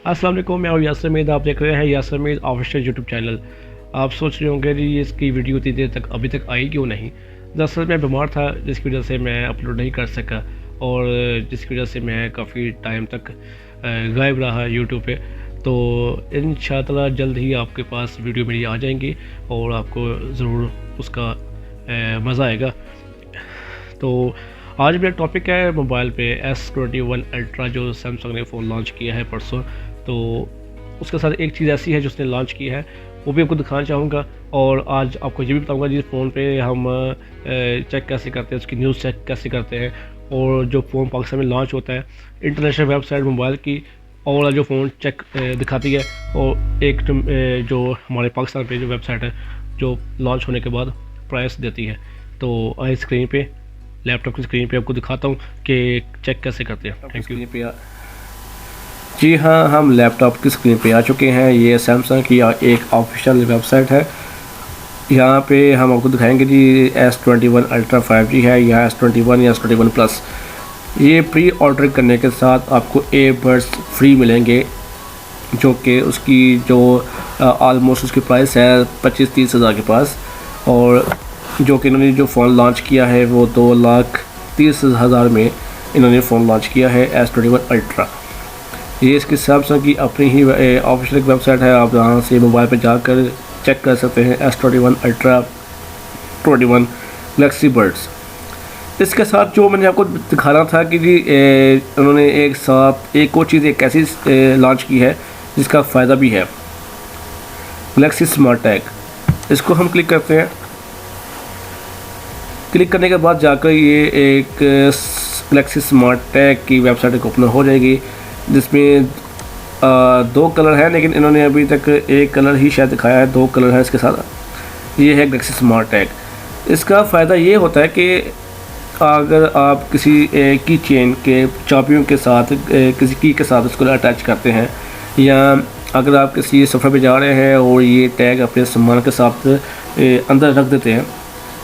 अस्सलाम वालेकुम, मैं हूं यासर मीद। आप देख रहे हैं यासर मीद ऑफिशियल यूट्यूब चैनल। आप सोच रहे होंगे जी इसकी वीडियो इतनी देर तक अभी तक आई क्यों नहीं। दरअसल मैं बीमार था, जिसकी वजह से मैं अपलोड नहीं कर सका और जिसकी वजह से मैं काफ़ी टाइम तक गायब रहा यूट्यूब पे। तो इंशाअल्लाह जल्द ही आपके पास वीडियो मेरी आ जाएंगी और आपको ज़रूर उसका मज़ा आएगा। तो आज मेरा टॉपिक है मोबाइल पे S21 अल्ट्रा जो सैमसंग ने फ़ोन लॉन्च किया है परसों। तो उसके साथ एक चीज़ ऐसी है जो उसने लॉन्च की है, वो भी आपको दिखाना चाहूँगा। और आज आपको ये भी बताऊँगा जी फ़ोन पे हम चेक कैसे करते हैं, उसकी न्यूज़ चेक कैसे करते हैं। और जो फ़ोन पाकिस्तान में लॉन्च होता है, इंटरनेशनल वेबसाइट मोबाइल की और वाला जो फ़ोन चेक दिखाती है, और एक जो हमारे पाकिस्तान पे जो वेबसाइट है जो लॉन्च होने के बाद प्राइस देती है। तो आई स्क्रीन पे, लैपटॉप की स्क्रीन पे आपको दिखाता हूँ कि चेक कैसे करते हैं। Thank you. जी हाँ, हम लैपटॉप की स्क्रीन पे आ चुके हैं। ये सैमसंग की एक ऑफिशियल वेबसाइट है। यहाँ पे हम आपको दिखाएंगे जी S21 अल्ट्रा 5G है या S21 या S21 प्लस। ये प्री ऑर्डर करने के साथ आपको एयरबड्स फ्री मिलेंगे, जो कि उसकी जो आलमोस्ट उसकी प्राइस है 25-30 हज़ार के पास। और जो कि इन्होंने जो फ़ोन लॉन्च किया है वो 2,30,000 में इन्होंने फ़ोन लॉन्च किया है S21 अल्ट्रा। ये इसकी सैमसंग की अपनी ही ऑफिशियल वेबसाइट है। आप यहाँ से मोबाइल पर जाकर चेक कर सकते हैं S21 अल्ट्रा 21 गैलेक्सी बर्ड्स। इसके साथ जो मैंने आपको दिखाना था कि जी उन्होंने एक साथ एक और चीज़ एक ऐसी लॉन्च की है जिसका फ़ायदा भी है, गैलेक्सी स्मार्ट टैग। इसको हम क्लिक करते हैं। क्लिक करने के बाद जाकर ये एक गैलेक्सी स्मार्ट टैग की वेबसाइट ओपन हो जाएगी, जिसमें 2 कलर हैं, लेकिन इन्होंने अभी तक एक कलर ही शायद दिखाया है। 2 कलर है इसके साथ। ये है गैलेक्सी स्मार्ट टैग। इसका फ़ायदा ये होता है कि अगर आप किसी की चेन के चाबियों के साथ किसी की के साथ इसको अटैच करते हैं, या अगर आप किसी सफ़र पे जा रहे हैं और ये टैग अपने सामान के साथ अंदर रख देते हैं,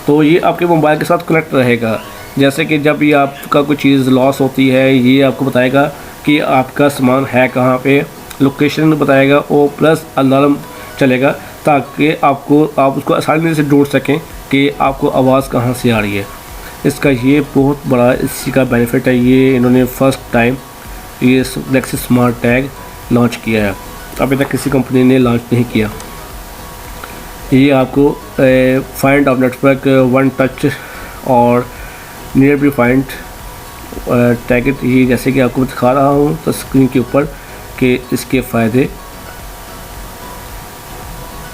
तो ये आपके मोबाइल के साथ कनेक्ट रहेगा। जैसे कि जब भी आपका कोई चीज़ लॉस होती है, ये आपको बताएगा कि आपका सामान है कहाँ पे, लोकेशन बताएगा और प्लस अलार्म चलेगा, ताकि आप उसको आसानी से ढूंढ सकें कि आपको आवाज़ कहाँ से आ रही है। इसका ये बहुत बड़ा इसी का बेनिफिट है। ये इन्होंने फर्स्ट टाइम ये गैलेक्सी स्मार्ट टैग लॉन्च किया है। अभी तक किसी कंपनी ने लॉन्च नहीं किया। ये आपको find of network, one touch और नियर बी फाइंड टैगेट, ये जैसे कि आपको दिखा रहा हूँ तो स्क्रीन के ऊपर कि इसके फ़ायदे,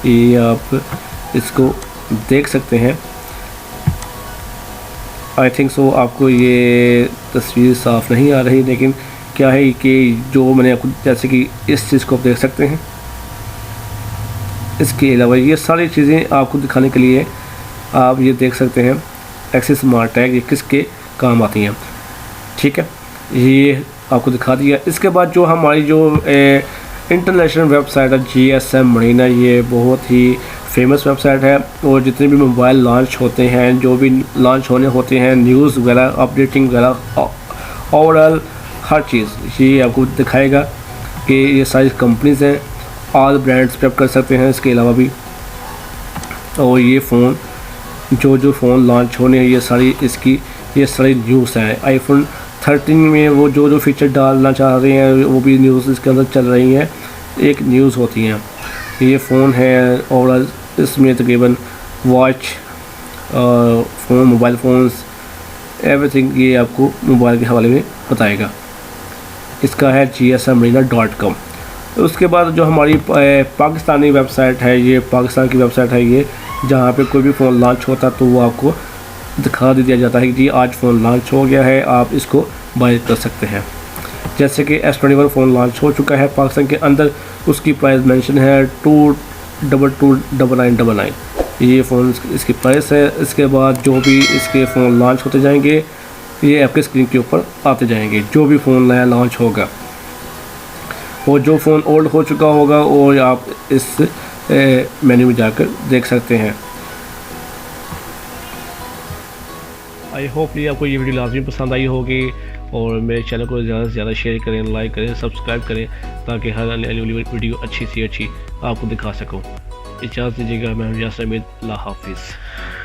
ये आप इसको देख सकते हैं। आई थिंक सो आपको ये तस्वीर साफ़ नहीं आ रही, लेकिन क्या है कि जो मैंने आपको जैसे कि इस चीज़ को आप देख सकते हैं। इसके अलावा ये सारी चीज़ें आपको दिखाने के लिए आप ये देख सकते हैं एक्सिस स्मार्ट टैग ये किसके काम आती हैं। ठीक है, ये आपको दिखा दिया। इसके बाद जो हमारी जो इंटरनेशनल वेबसाइट है GSM मरीना, ये बहुत ही फेमस वेबसाइट है। और जितने भी मोबाइल लॉन्च होते हैं, जो भी लॉन्च होने होते हैं, न्यूज़ वगैरह, अपडेटिंग वगैरह, ओवरऑल हर चीज़ ये आपको दिखाएगा कि ये सारी कंपनीज़ हैं। ऑल ब्रांड्स पे आप कर सकते हैं इसके अलावा भी। और ये फ़ोन जो फ़ोन लॉन्च होने हैं, ये सारी न्यूज़ है। iPhone 13 में वो जो फीचर डालना चाह रहे हैं वो भी न्यूज़ इसके अंदर चल रही हैं, एक न्यूज़ होती हैं। ये फ़ोन है और इसमें तकरीबन watch, phone, mobile phones, everything ये आपको मोबाइल के हवाले में बताएगा। इसका है gsmarina.com। उसके बाद जो हमारी पाकिस्तानी वेबसाइट है, ये पाकिस्तान की वेबसाइट है, ये जहाँ पे कोई भी फ़ोन लॉन्च होता है तो वो आपको दिखा दिया जाता है कि जी आज फ़ोन लॉन्च हो गया है, आप इसको बाय कर सकते हैं। जैसे कि S21 फ़ोन लॉन्च हो चुका है पाकिस्तान के अंदर, उसकी प्राइस मेंशन है 2229999। ये फ़ोन इसकी प्राइस है। इसके बाद जो भी इसके फ़ोन लॉन्च होते जाएंगे, ये आपके स्क्रीन के ऊपर आते जाएंगे, जो भी फ़ोन नया लॉन्च होगा। और जो फ़ोन ओल्ड हो चुका होगा और आप इस मेन्यू में जाकर देख सकते हैं। आई होप आपको ये वीडियो लाजमी पसंद आई होगी। और मेरे चैनल को ज़्यादा से ज़्यादा शेयर करें, लाइक करें, सब्सक्राइब करें, ताकि हर आने वाली वीडियो अच्छी सी अच्छी आपको दिखा सकूँ। इजाज़त दीजिएगा, मैं यासर अहमद। अल्लाह हाफिज़।